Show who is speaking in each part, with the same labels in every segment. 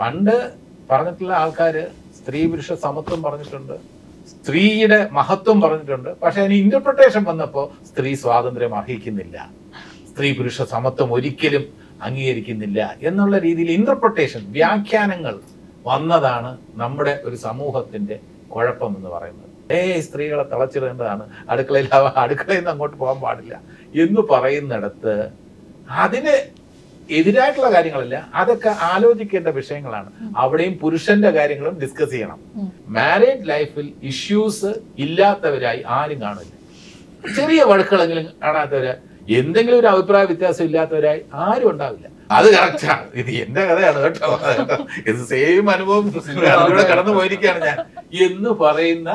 Speaker 1: പണ്ട് പറഞ്ഞിട്ടുള്ള ആൾക്കാര് സ്ത്രീ പുരുഷ സമത്വം പറഞ്ഞിട്ടുണ്ട്, സ്ത്രീയുടെ മഹത്വം പറഞ്ഞിട്ടുണ്ട്. പക്ഷെ അതിന് ഇന്റർപ്രിട്ടേഷൻ വന്നപ്പോൾ സ്ത്രീ സ്വാതന്ത്ര്യം അർഹിക്കുന്നില്ല, സ്ത്രീ പുരുഷ സമത്വം ഒരിക്കലും അംഗീകരിക്കുന്നില്ല എന്നുള്ള രീതിയിൽ ഇന്റർപ്രിട്ടേഷൻ, വ്യാഖ്യാനങ്ങൾ വന്നതാണ് നമ്മുടെ ഒരു സമൂഹത്തിന്റെ കുഴപ്പം എന്ന് പറയുന്നത്. സ്ത്രീകളെ തളച്ചിടേണ്ടതാണ്, അടുക്കളയിൽ നിന്ന് അങ്ങോട്ട് പോകാൻ പാടില്ല എന്ന് പറയുന്നിടത്ത് അതിന് എതിരായിട്ടുള്ള കാര്യങ്ങളല്ല, അതൊക്കെ ആലോചിക്കേണ്ട വിഷയങ്ങളാണ്. അവിടെയും പുരുഷന്റെ കാര്യങ്ങളും ഡിസ്കസ് ചെയ്യണം. മാരേജ് ലൈഫിൽ ഇഷ്യൂസ് ഇല്ലാത്തവരായി ആരും കാണില്ല. ചെറിയ വഴക്കുകളെങ്കിലും കാണാത്തവരായി, എന്തെങ്കിലും ഒരു അഭിപ്രായ വ്യത്യാസം ഇല്ലാത്തവരായി ആരും ഉണ്ടാവില്ല. അത് കറക്റ്റാണ്. ഇത് എന്റെ കഥയാണ് കേട്ടോ, ഇത് സെയിം അനുഭവം അതിലൂടെ കടന്നു പോയിരിക്കുകയാണ് ഞാൻ എന്ന് പറയുന്ന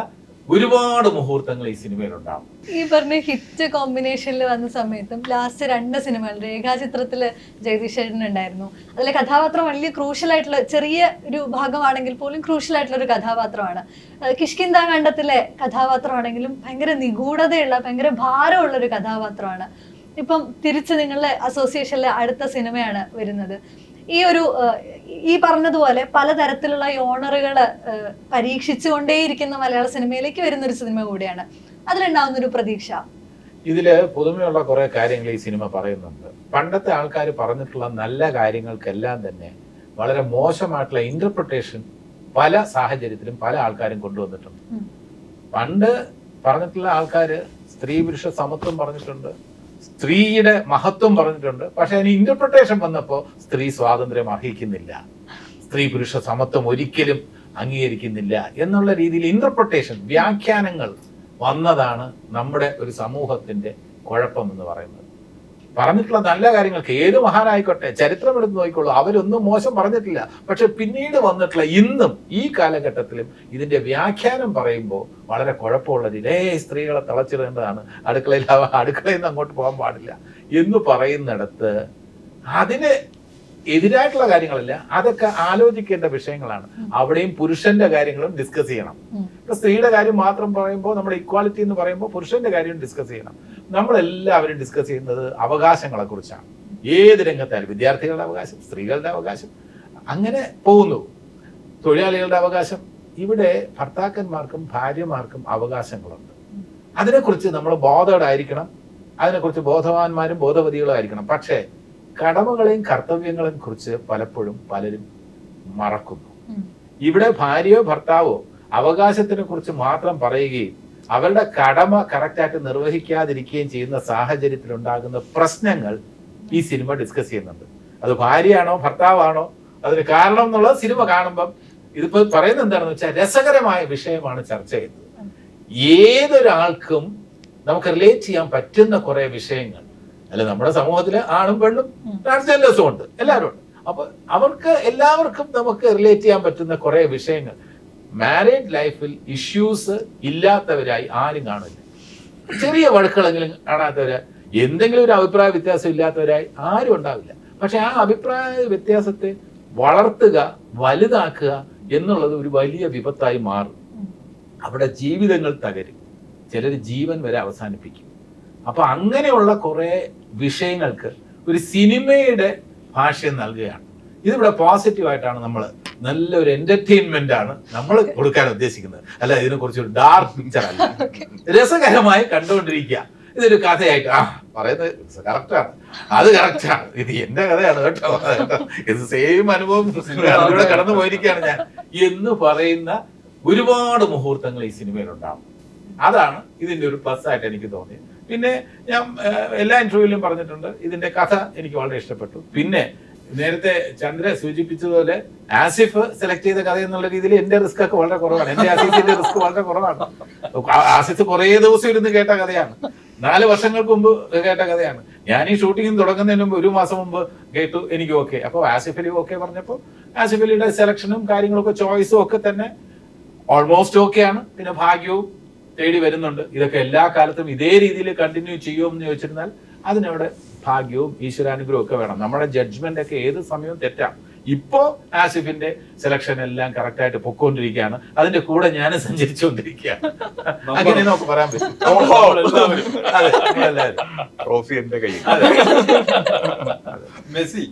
Speaker 1: ഒരുപാട് മുഹൂർത്തങ്ങൾ ഈ സിനിമയിലുണ്ടാവും.
Speaker 2: ഈ പറഞ്ഞ ഹിറ്റ് കോമ്പിനേഷനിൽ വന്ന സമയത്തും ലാസ്റ്റ് 2 സിനിമകൾ, രേഖാചിത്രത്തില് ജഗദീഷ് ചേട്ടൻ ഉണ്ടായിരുന്നു. അതിലെ കഥാപാത്രം വലിയ ക്രൂഷ്യൽ ആയിട്ടുള്ള, ചെറിയ ഒരു ഭാഗമാണെങ്കിൽ പോലും ക്രൂഷ്യൽ ആയിട്ടുള്ള ഒരു കഥാപാത്രമാണ്. കിഷ്കിന്ധാ ഖണ്ഡത്തിലെ കഥാപാത്രമാണെങ്കിലും ഭയങ്കര നിഗൂഢതയുള്ള, ഭയങ്കര ഭാരമുള്ള ഒരു കഥാപാത്രമാണ്. ഇപ്പം തിരിച്ച് നിങ്ങളുടെ അസോസിയേഷനിലെ അടുത്ത സിനിമയാണ് വരുന്നത്. ഈ പറഞ്ഞതുപോലെ പലതരത്തിലുള്ള യോണറുകൾ പരീക്ഷിച്ചുകൊണ്ടേയിരിക്കുന്ന മലയാള സിനിമയിലേക്ക് വരുന്നൊരു സിനിമ കൂടിയാണ്. അതിലുണ്ടാവുന്നൊരു പ്രതീക്ഷ.
Speaker 1: ഇതില് പുതുമയുള്ള കുറെ കാര്യങ്ങൾ ഈ സിനിമ പറയുന്നുണ്ട്. പണ്ടത്തെ ആൾക്കാർ പറഞ്ഞിട്ടുള്ള നല്ല കാര്യങ്ങൾക്കെല്ലാം തന്നെ വളരെ മോശമായിട്ടുള്ള ഇന്റർപ്രിട്ടേഷൻ പല സാഹചര്യത്തിലും പല ആൾക്കാരും കൊണ്ടുവന്നിട്ടുണ്ട്. പണ്ട് പറഞ്ഞിട്ടുള്ള ആൾക്കാര് സ്ത്രീ പുരുഷ സമത്വം പറഞ്ഞിട്ടുണ്ട്, സ്ത്രീയുടെ മഹത്വം പറഞ്ഞിട്ടുണ്ട്. പക്ഷെ അതിന് ഇന്റർപ്രിട്ടേഷൻ വന്നപ്പോൾ സ്ത്രീ സ്വാതന്ത്ര്യം അർഹിക്കുന്നില്ല, സ്ത്രീ പുരുഷ സമത്വം ഒരിക്കലും അംഗീകരിക്കുന്നില്ല എന്നുള്ള രീതിയിൽ ഇന്റർപ്രിട്ടേഷൻ, വ്യാഖ്യാനങ്ങൾ വന്നതാണ് നമ്മുടെ ഒരു സമൂഹത്തിന്റെ കുഴപ്പം എന്ന് പറയുന്നത്. പറഞ്ഞിട്ടുള്ള നല്ല കാര്യങ്ങൾക്ക് ഏത് മഹാനായിക്കോട്ടെ, ചരിത്രം എടുത്ത് നോക്കിക്കോളൂ, അവരൊന്നും മോശം പറഞ്ഞിട്ടില്ല. പക്ഷെ പിന്നീട് വന്നിട്ടുള്ള ഇന്നും ഈ കാലഘട്ടത്തിലും ഇതിന്റെ വ്യാഖ്യാനം പറയുമ്പോൾ വളരെ കുഴപ്പമുള്ള രീതിയിൽ സ്ത്രീകളെ തളച്ചിടേണ്ടതാണ്, അടുക്കളയിൽ നിന്ന് അങ്ങോട്ട് പോകാൻ പാടില്ല എന്ന് പറയുന്നിടത്ത് അതിന് എതിരായിട്ടുള്ള കാര്യങ്ങളല്ല, അതൊക്കെ ആലോചിക്കേണ്ട വിഷയങ്ങളാണ്. അവിടെയും പുരുഷന്റെ കാര്യങ്ങളും ഡിസ്കസ് ചെയ്യണം. ഇപ്പൊ സ്ത്രീയുടെ കാര്യം മാത്രം പറയുമ്പോൾ, നമ്മുടെ ഇക്വാലിറ്റി എന്ന് പറയുമ്പോൾ പുരുഷന്റെ കാര്യം ഡിസ്കസ് ചെയ്യണം. നമ്മളെല്ലാവരും ഡിസ്കസ് ചെയ്യുന്നത് അവകാശങ്ങളെ കുറിച്ചാണ്. ഏത് രംഗത്തായാലും വിദ്യാർത്ഥികളുടെ അവകാശം, സ്ത്രീകളുടെ അവകാശം, അങ്ങനെ പോകുന്നു. തൊഴിലാളികളുടെ അവകാശം. ഇവിടെ ഭർത്താക്കന്മാർക്കും ഭാര്യമാർക്കും അവകാശങ്ങളുണ്ട്. അതിനെക്കുറിച്ച് നമ്മൾ ബോധവടായിരിക്കണം, അതിനെക്കുറിച്ച് ബോധവാന്മാരും ബോധവതികളും ആയിരിക്കണം. പക്ഷേ കടമകളെയും കർത്തവ്യങ്ങളെയും കുറിച്ച് പലപ്പോഴും പലരും മറക്കുന്നു. ഇവിടെ ഭാര്യയോ ഭർത്താവോ അവകാശത്തിനെ കുറിച്ച് മാത്രം പറയുകയും അവരുടെ കടമ കറക്റ്റായിട്ട് നിർവഹിക്കാതിരിക്കുകയും ചെയ്യുന്ന സാഹചര്യത്തിൽ ഉണ്ടാകുന്ന പ്രശ്നങ്ങൾ ഈ സിനിമ ഡിസ്കസ് ചെയ്യുന്നുണ്ട്. അത് ഭാര്യയാണോ ഭർത്താവാണോ അതിന് കാരണം എന്നുള്ളത് സിനിമ കാണുമ്പം ഇതിപ്പോ പറയുന്നത് എന്താണെന്ന് വെച്ചാൽ രസകരമായ വിഷയമാണ് ചർച്ച ചെയ്യുന്നത്. ഏതൊരാൾക്കും നമുക്ക് റിലേറ്റ് ചെയ്യാൻ പറ്റുന്ന കുറെ വിഷയങ്ങൾ, അല്ല നമ്മുടെ സമൂഹത്തില് ആണും പെണ്ണും ട്രാൻസ്ജെൻഡേഴ്സും ഉണ്ട്, എല്ലാവരും ഉണ്ട്. അപ്പൊ അവർക്ക് എല്ലാവർക്കും നമുക്ക് റിലേറ്റ് ചെയ്യാൻ പറ്റുന്ന കുറെ വിഷയങ്ങൾ. മാരേജ് ലൈഫിൽ ഇഷ്യൂസ് ഇല്ലാത്തവരായി ആരും കാണില്ല. ചെറിയ വഴക്കുകളെങ്കിലും കാണാത്തവരായി, എന്തെങ്കിലും ഒരു അഭിപ്രായ വ്യത്യാസം ഇല്ലാത്തവരായി ആരും ഉണ്ടാവില്ല. പക്ഷെ ആ അഭിപ്രായ വ്യത്യാസത്തെ വളർത്തുക, വലുതാക്കുക എന്നുള്ളത് ഒരു വലിയ വിപത്തായി മാറും. അവിടെ ജീവിതങ്ങൾ തകരും, ചിലർ ജീവൻ വരെ അവസാനിപ്പിക്കും. അപ്പൊ അങ്ങനെയുള്ള കുറെ വിഷയങ്ങൾക്ക് ഒരു സിനിമയുടെ ഭാഷ്യം നൽകുകയാണ്. ഇതിവിടെ പോസിറ്റീവായിട്ടാണ്, നമ്മൾ നല്ലൊരു എന്റർടൈൻമെന്റ് ആണ് നമ്മൾ കൊടുക്കാൻ ഉദ്ദേശിക്കുന്നത്. അല്ല ഇതിനെക്കുറിച്ച് ഒരു ഡാർക്ക് പിക്ചർ അല്ല, രസകരമായി കണ്ടുകൊണ്ടിരിക്കുക. ഇതൊരു കഥയായിട്ട് പറയുന്നത് കറക്റ്റാണ്, അത് കറക്റ്റാണ്, ഇത് എന്റെ കഥയാണ് കേട്ടോ, ഇത് സെയിം അനുഭവം അതിലൂടെ കടന്നു പോയിരിക്കുകയാണ് ഞാൻ എന്ന് പറയുന്ന ഒരുപാട് മുഹൂർത്തങ്ങൾ ഈ സിനിമയിലുണ്ടാവും. അതാണ് ഇതിന്റെ ഒരു പ്ലസ് ആയിട്ട് എനിക്ക് തോന്നിയത്. പിന്നെ ഞാൻ എല്ലാ ഇന്റർവ്യൂവിലും പറഞ്ഞിട്ടുണ്ട്, ഇതിന്റെ കഥ എനിക്ക് വളരെ ഇഷ്ടപ്പെട്ടു. പിന്നെ നേരത്തെ ചന്ദ്ര സൂചിപ്പിച്ചതുപോലെ ആസിഫ് സെലക്ട് ചെയ്ത കഥ എന്നുള്ള രീതിയിൽ എന്റെ റിസ്ക് ഒക്കെ വളരെ കുറവാണ്, എന്റെ ആസിഫിന്റെ റിസ്ക് വളരെ കുറവാണ്. ആസിഫ് കുറേ ദിവസം ഇരുന്ന് കേട്ട കഥയാണ്, 4 വർഷങ്ങൾക്ക് മുമ്പ് കേട്ട കഥയാണ്. ഞാൻ ഈ ഷൂട്ടിംഗ് തുടങ്ങുന്നതിന് മുമ്പ് 1 മാസം മുമ്പ് കേട്ടു, എനിക്ക് ഓക്കെ. അപ്പോൾ ആസിഫ് അലി ഓക്കെ പറഞ്ഞപ്പോൾ ആസിഫ് അലിയുടെ സെലക്ഷനും കാര്യങ്ങളൊക്കെ ചോയ്സും ഒക്കെ തന്നെ ഓൾമോസ്റ്റ് ഓക്കെയാണ്. പിന്നെ ഭാഗ്യവും തേടി വരുന്നുണ്ട്. ഇതൊക്കെ എല്ലാ കാലത്തും ഇതേ രീതിയിൽ കണ്ടിന്യൂ ചെയ്യുമെന്ന് ചോദിച്ചിരുന്നാൽ അതിനവിടെ ഭാഗ്യവും ഈശ്വരാനുഗ്രഹവും ഒക്കെ വേണം. നമ്മുടെ ജഡ്ജ്മെന്റ് ഒക്കെ ഏത് സമയവും തെറ്റാം. ഇപ്പോ ആസിഫിന്റെ സെലക്ഷൻ എല്ലാം കറക്റ്റ് ആയിട്ട് പൊക്കോണ്ടിരിക്കുകയാണ്, അതിന്റെ കൂടെ ഞാനും സഞ്ചരിച്ചുകൊണ്ടിരിക്കുകയാണ്. അങ്ങനെ നമുക്ക് പറയാൻ പറ്റും.
Speaker 3: ട്രോഫി എന്റെ കയ്യിൽ.
Speaker 1: മെസ്സി